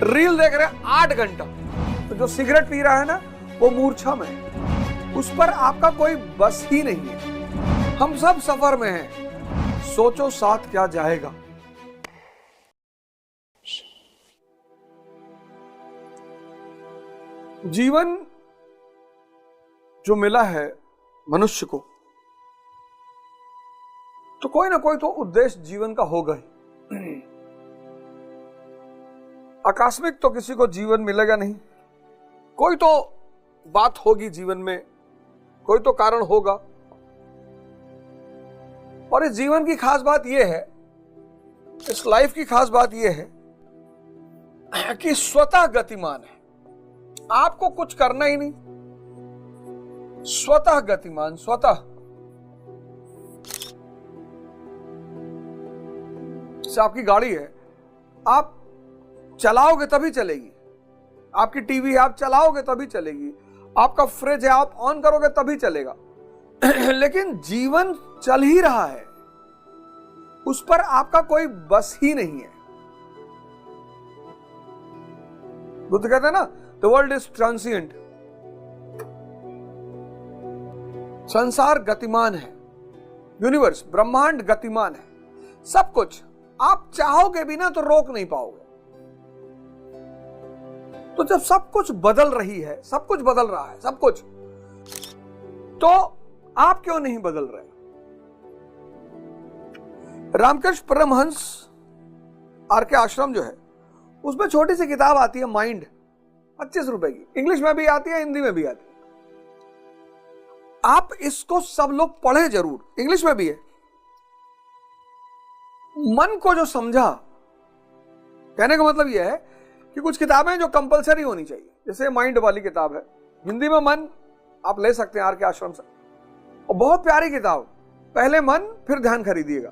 Reel देख रहे हैं 8 घंटा, तो जो सिगरेट पी रहा है ना वो मूर्छा में है, उस पर आपका कोई बस ही नहीं है। हम सब सफर में हैं, सोचो साथ क्या जाएगा। जीवन जो मिला है मनुष्य को, तो कोई ना कोई तो उद्देश्य जीवन का होगा ही। आकस्मिक तो किसी को जीवन मिलेगा नहीं, कोई तो बात होगी जीवन में, कोई तो कारण होगा। और इस जीवन की खास बात यह है, इस लाइफ की खास बात यह है कि स्वतः गतिमान है, आपको कुछ करना ही नहीं, स्वतः गतिमान, स्वतः। जैसे आपकी गाड़ी है, आप चलाओगे तभी चलेगी, आपकी टीवी है आप चलाओगे तभी चलेगी, आपका फ्रिज है आप ऑन करोगे तभी चलेगा। लेकिन जीवन चल ही रहा है, उस पर आपका कोई बस ही नहीं है। बुद्ध कहते हैं ना, द वर्ल्ड इज ट्रांसिएंट, संसार गतिमान है, यूनिवर्स ब्रह्मांड गतिमान है, सब कुछ आप चाहोगे भी ना तो रोक नहीं पाओगे। तो जब सब कुछ बदल रही है, सब कुछ बदल रहा है, सब कुछ, तो आप क्यों नहीं बदल रहे? रामकृष्ण परमहंस आर के आश्रम जो है, उसमें छोटी सी किताब आती है माइंड, 25 रुपए की, इंग्लिश में भी आती है हिंदी में भी आती है। आप इसको सब लोग पढ़े जरूर, इंग्लिश में भी है। मन को जो समझा, कहने का मतलब यह है कि कुछ किताबें जो कंपलसरी होनी चाहिए, जैसे माइंड वाली किताब है, हिंदी में मन आप ले सकते हैं आर के आश्रम से, और बहुत प्यारी किताब, पहले मन फिर ध्यान खरीदिएगा,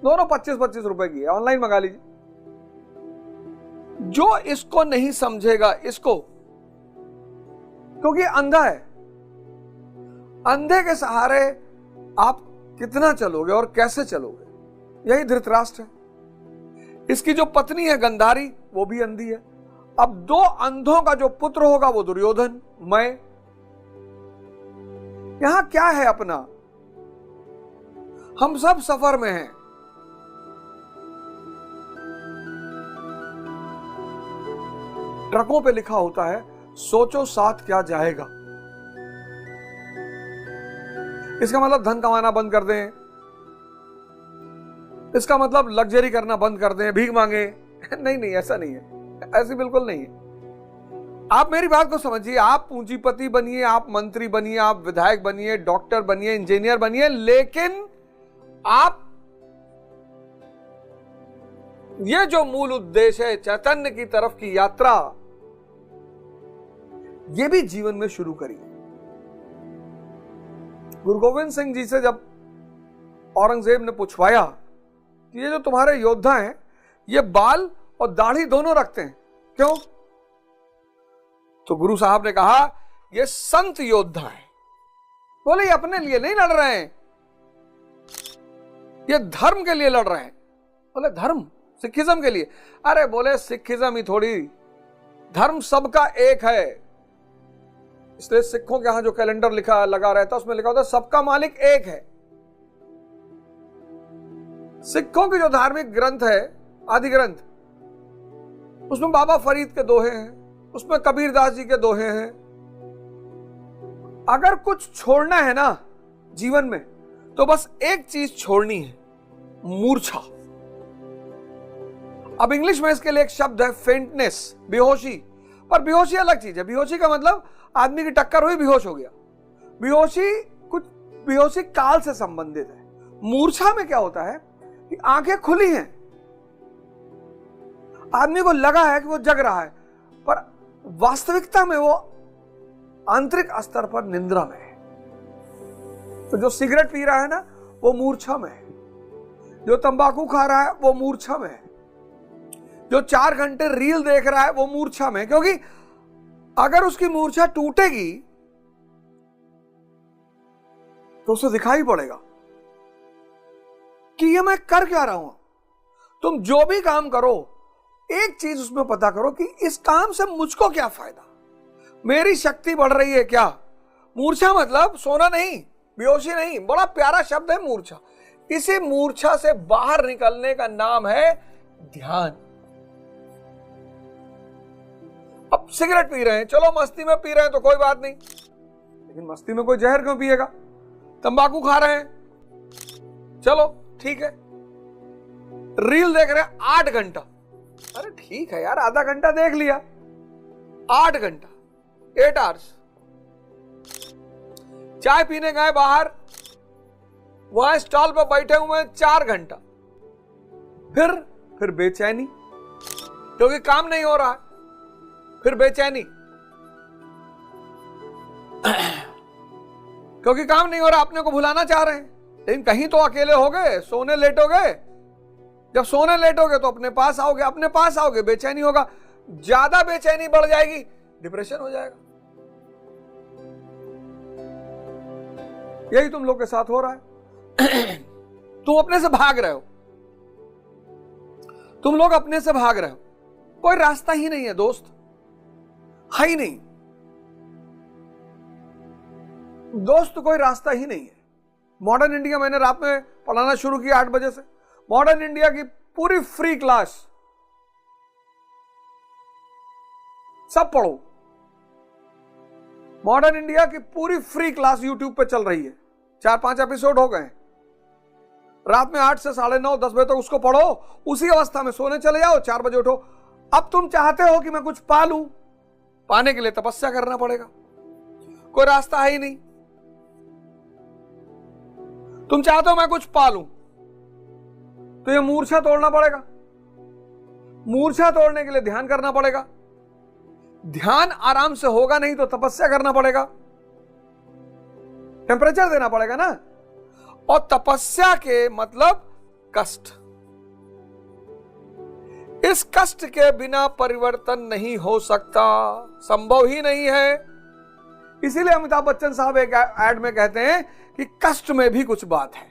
दोनों 25-25 रुपए की है, ऑनलाइन मंगा लीजिए। जो इसको नहीं समझेगा, इसको, क्योंकि अंधा है, अंधे के सहारे आप कितना चलोगे और कैसे चलोगे, यही धृतराष्ट्र है। इसकी जो पत्नी है गंधारी, वो भी अंधी है। अब 2 अंधों का जो पुत्र होगा वो दुर्योधन, मैं। यहां क्या है अपना? हम सब सफर में हैं। ट्रकों पे लिखा होता है, सोचो साथ क्या जाएगा। इसका मतलब धन कमाना बंद कर दें, इसका मतलब लग्जरी करना बंद कर दें, भीख मांगे। नहीं नहीं, ऐसा नहीं है, ऐसी बिल्कुल नहीं है। आप मेरी बात को समझिए, आप पूंजीपति बनिए, आप मंत्री बनिए, आप विधायक बनिए, डॉक्टर बनिए, इंजीनियर बनिए, लेकिन आप ये जो मूल उद्देश्य है चैतन्य की तरफ की यात्रा, ये भी जीवन में शुरू करिए। गुरु गोविंद सिंह जी से जब औरंगजेब ने पूछवाया कि ये जो तुम्हारे योद्धा हैं, ये बाल और दाढ़ी दोनों रखते हैं, क्यों? तो गुरु साहब ने कहा, ये संत योद्धा है। बोले ये अपने लिए नहीं लड़ रहे हैं, ये धर्म के लिए लड़ रहे हैं। बोले धर्म? सिखिज्म के लिए? अरे बोले सिखिज्म ही थोड़ी, धर्म सबका एक है। इसलिए सिखों के यहां जो कैलेंडर लिखा लगा रहता है, उसमें लिखा होता है सबका मालिक एक है। सिखों की जो धार्मिक ग्रंथ है, आदि ग्रंथ, उसमें बाबा फरीद के दोहे हैं, उसमें कबीरदास जी के दोहे हैं। अगर कुछ छोड़ना है ना जीवन में, तो बस एक चीज छोड़नी है, मूर्छा। अब इंग्लिश में इसके लिए एक शब्द है फेंटनेस, बेहोशी। पर बेहोशी अलग चीज है। बेहोशी का मतलब आदमी की टक्कर हुई, बेहोश हो गया। बेहोशी काल से संबंधित है। मूर्छा में क्या होता है कि आंखें खुली हैं, आदमी को लगा है कि वो जग रहा है, पर वास्तविकता में वो आंतरिक स्तर पर निंद्रा में है। तो जो सिगरेट पी रहा है ना, वो मूर्छा में है। जो तंबाकू खा रहा है वो मूर्छा में है। जो 4 घंटे रील देख रहा है वो मूर्छा में है। क्योंकि अगर उसकी मूर्छा टूटेगी तो उसे दिखाई पड़ेगा कि ये मैं कर क्या रहा हूं। तुम जो भी काम करो, एक चीज उसमें पता करो कि इस काम से मुझको क्या फायदा, मेरी शक्ति बढ़ रही है क्या। मूर्छा मतलब सोना नहीं, बेहोशी नहीं, बड़ा प्यारा शब्द है मूर्छा। इसी मूर्छा से बाहर निकलने का नाम है ध्यान। अब सिगरेट पी रहे हैं, चलो मस्ती में पी रहे हैं तो कोई बात नहीं, लेकिन मस्ती में कोई जहर क्यों पिएगा। तंबाकू खा रहे हैं, चलो ठीक है। रील देख रहे हैं 8 घंटा, अरे ठीक है यार, आधा घंटा देख लिया, 8 घंटा 8 आवर्स। चाय पीने गए बाहर, वहां स्टॉल पर बैठे हुए 4 घंटा, फिर बेचैनी क्योंकि काम नहीं हो रहा है, फिर बेचैनी क्योंकि काम नहीं हो रहा, अपने को भुलाना चाह रहे हैं। लेकिन कहीं तो अकेले हो गए, सोने लेटोगे, जब सोने लेटोगे तो अपने पास आओगे, अपने पास आओगे बेचैनी होगा, ज्यादा बेचैनी बढ़ जाएगी, डिप्रेशन हो जाएगा। यही तुम लोग के साथ हो रहा है। तुम अपने से भाग रहे हो, तुम लोग अपने से भाग रहे हो, कोई रास्ता ही नहीं है दोस्त, है ही नहीं दोस्त, कोई रास्ता ही नहीं है। मॉडर्न इंडिया मैंने रात में पढ़ाना शुरू किया 8 बजे से। मॉडर्न इंडिया की पूरी फ्री क्लास, सब पढ़ो। मॉडर्न इंडिया की पूरी फ्री क्लास यूट्यूब पे चल रही है, 4-5 एपिसोड हो गए। रात में 8 से 9:30 10 बजे तक उसको पढ़ो, उसी अवस्था में सोने चले जाओ, 4 बजे उठो। अब तुम चाहते हो कि मैं कुछ पा लूं, पाने के लिए तपस्या करना पड़ेगा, कोई रास्ता है ही नहीं। तुम चाहते हो मैं कुछ पा लूं, तो ये मूर्छा तोड़ना पड़ेगा। मूर्छा तोड़ने के लिए ध्यान करना पड़ेगा, ध्यान आराम से होगा नहीं तो तपस्या करना पड़ेगा, टेम्परेचर देना पड़ेगा ना। और तपस्या के मतलब कष्ट, इस कष्ट के बिना परिवर्तन नहीं हो सकता, संभव ही नहीं है। इसीलिए अमिताभ बच्चन साहब एक एड में कहते हैं कि कष्ट में भी कुछ बात है,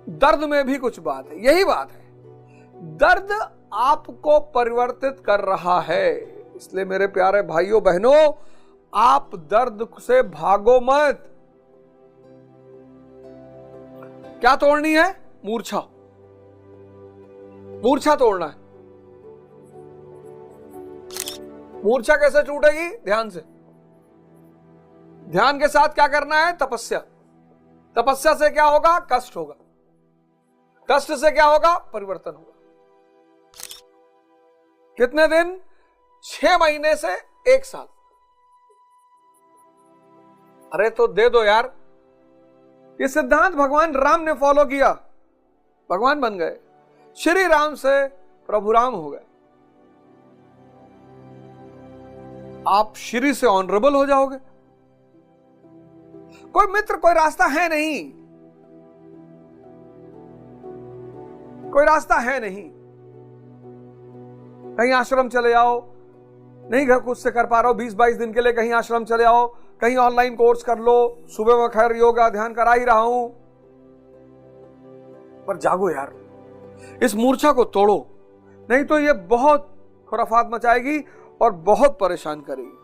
दर्द में भी कुछ बात है। यही बात है, दर्द आपको परिवर्तित कर रहा है। इसलिए मेरे प्यारे भाइयों बहनों, आप दर्द से भागो मत। क्या तोड़नी है? मूर्छा, मूर्छा तोड़ना है। मूर्छा कैसे टूटेगी? ध्यान से। ध्यान के साथ क्या करना है? तपस्या। तपस्या से क्या होगा? कष्ट होगा। कष्ट से क्या होगा? परिवर्तन होगा। कितने दिन? 6 महीने से 1 साल। अरे तो दे दो यार। ये सिद्धांत भगवान राम ने फॉलो किया, भगवान बन गए, श्री राम से प्रभु राम हो गए। आप श्री से ऑनरेबल हो जाओगे। कोई मित्र, कोई रास्ता है नहीं, कोई रास्ता है नहीं। कहीं आश्रम चले जाओ, नहीं घर खुद से कर पा रहे हो, 20-22 दिन के लिए कहीं आश्रम चले आओ, कहीं ऑनलाइन कोर्स कर लो। सुबह में खैर योगा ध्यान करा ही रहा हूं, पर जागो यार, इस मूर्छा को तोड़ो, नहीं तो ये बहुत खुराफात मचाएगी और बहुत परेशान करेगी।